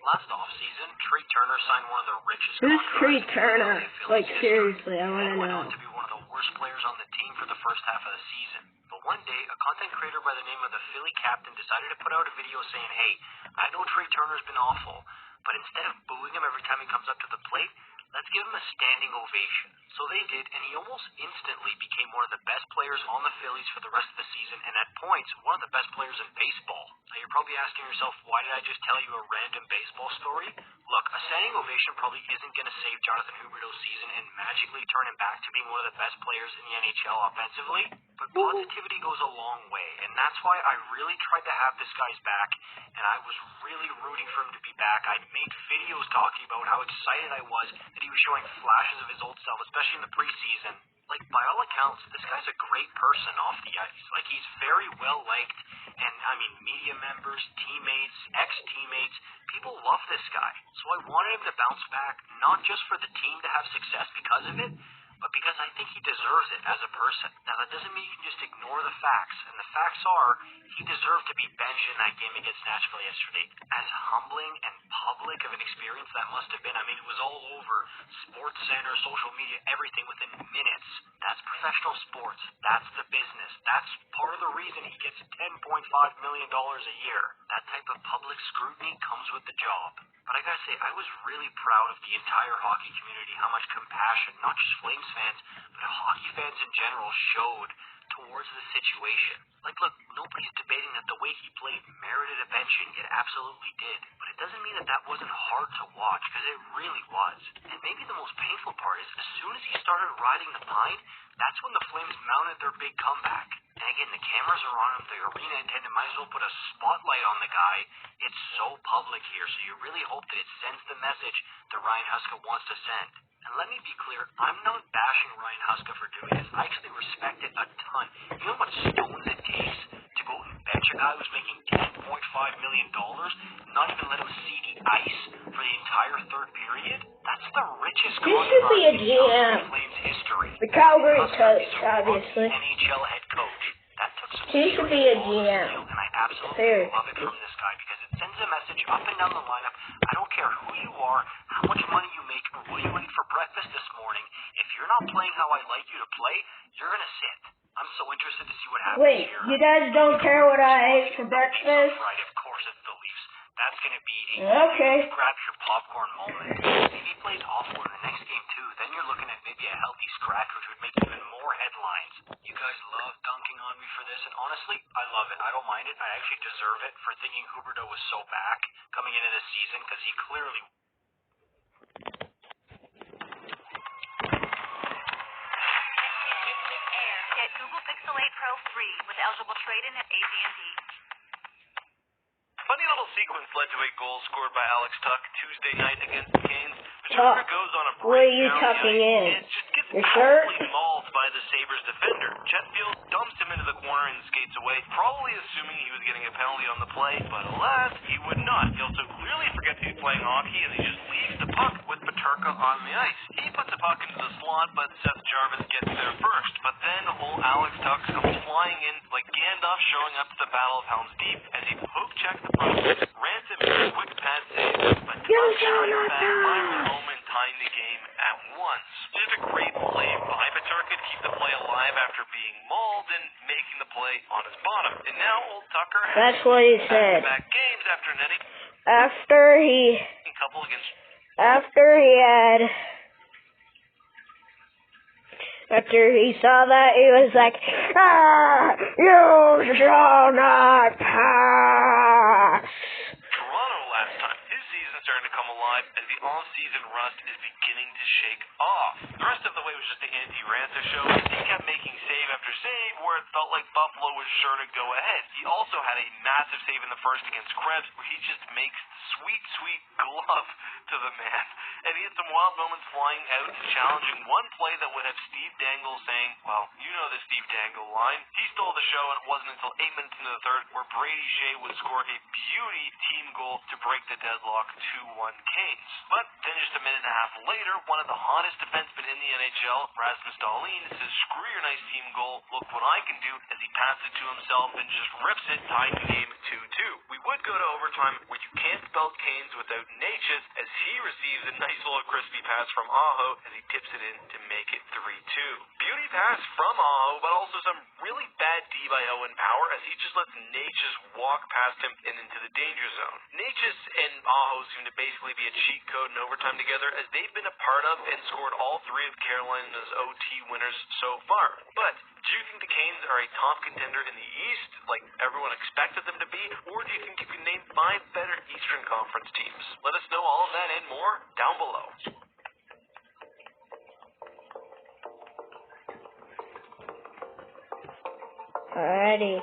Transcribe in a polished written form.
Last offseason, Trey Turner signed one of the richest Who's contracts Trey in Turner? Philadelphia Like, Phillies seriously, I history, want to and went know. on to be one of the worst players on the team for the first half of the season. But one day, a content creator by the name of the Philly Captain decided to put out a video saying, hey, I know Trey Turner's been awful, but instead of booing him every time he comes up to the plate, let's give him a standing ovation. So they did, and he almost instantly became one of the best players on the Phillies for the rest of the season, and at points, one of the best players in baseball. Now you're probably asking yourself, why did I just tell you a random baseball story? Look, a standing ovation probably isn't going to save Jonathan Huberdeau's season and magically turn him back to being one of the best players in the NHL offensively, but positivity goes a long way, and that's why I really tried to have this guy's back, and I was really rooting for him to be back. I made videos talking about how excited I was that he was showing flashes of his old self, especially in the preseason. Like, by all accounts, this guy's a great person off the ice. Like, he's very well liked, and, I mean, media members, teammates, ex-teammates, people love this guy. So I wanted him to bounce back, not just for the team to have success because of it, but because I think he deserves it as a person. Now, that doesn't mean you can just ignore the facts, and the facts are he deserved to be benched in that game against Nashville yesterday. As humbling and public of an experience that must have been, I mean, it was all over Sports Center, social media, everything within minutes. That's professional sports. That's the business. That's part of the reason he gets $10.5 million a year. That type of public scrutiny comes with the job. But I gotta say, I was really proud of the entire hockey community, how much compassion, not just Flames fans, but hockey fans in general showed towards the situation. Like, look, nobody's debating that the way he played merited a benching. It absolutely did. But it doesn't mean that that wasn't hard to watch, because it really was. And maybe the most painful part is, as soon as he started riding the pine, that's when the Flames mounted their big comeback. And again, the cameras are on him, the arena attendant might as well put a spotlight on the guy. It's so public here, so you really hope that it sends the message that Ryan Huska wants to send. And let me be clear, I'm not bashing Ryan Huska for doing this. I actually respect it a ton. You know how much stones it takes to go and bench a guy who's making $10.5 million, not even let him see the ice for the entire third period? That's the richest contract in the Flames history. The Calgary coach, obviously. NHL head coach. That took some He should be a GM. And I absolutely love it from this guy because it sends a message up and down the lineup. I don't care who you are, how much money you make, or what you ate for breakfast this morning. If you're not playing how I like you to play, you're going to sit. I'm so interested to see what happens Wait, here. you guys don't care what I ate for breakfast? Right, of course it's the Leafs. That's going to be Okay. grab your popcorn moment. If he plays awful in the next game too, then you're looking at maybe a healthy scratch, which would make even more headlines. You guys love dunking on me for this, and honestly, I love it. I don't mind it. I actually deserve it for thinking Huberdeau was so back coming into this season, because he clearly... Get Google Pixel 8 Pro free with eligible trade-in at AT&T. Funny little sequence led to a goal scored by Alex Tuch Tuesday night against the Canes. Paterka goes on a breakdown. Where are you tucking in? And just gets Your shirt? absolutely mauled by the Sabres defender. Chetfield dumps him into the corner and skates away, probably assuming he was getting a penalty on the play, but alas, he would not. He also clearly forgets he's playing hockey, and he just leaves the puck with Paterka on the ice. He puts the puck into the slot, but Seth Jarvis gets there first. But then old Alex Tuch comes flying in like Gandalf showing up to the Battle of Helm's Deep as he poke checks the puck, Ransom makes a quick pad save, but Tuch strikes back, finally home and tying the game at once. Just a great play by Paterka to keep the play alive after being mauled and making the play on his bottom. And now old Tucker has That's what he said. back games after netting After he saw that, he was like, you shall not pass. Toronto last time. His season starting to come alive as the all-season rust is beginning to shake off. The rest of the way was just the Andy Ranta show. He kept making save after save where it felt like Buffalo was sure to go ahead. He also had a massive save in the first against Krebs where he just makes the sweet, sweet glove to the man. and he had some wild moments flying out, challenging one play that would have Steve Dangle saying, well, you know the Steve Dangle line. He stole the show, and it wasn't until 8 minutes into the third where Brady Shea would score a beauty team goal to break the deadlock 2-1 Canes. But then just a minute and a half later, one of the hottest defensemen in the NHL, Rasmus Dahlin, says, screw your nice team goal, look what I can do, as he passes it to himself and just rips it, tying the game 2-2. We would go to overtime, where you can't spell Canes without Natchez, as he receives a nice little crispy pass from Aho as he tips it in to make it 3-2. Beauty pass from Aho, but also some really bad D by Owen Power, as he just lets Natchez walk past him and into the danger zone. Natchez and Aho seem to basically be a cheat code in overtime together, as they've been a part of and scored all three of Carolina's OT winners so far. But do you think the Canes are a top contender in the East, like everyone expected them to be, or do you think you can name 5 better Eastern Conference teams? Let us know all of that and more down below. Alrighty.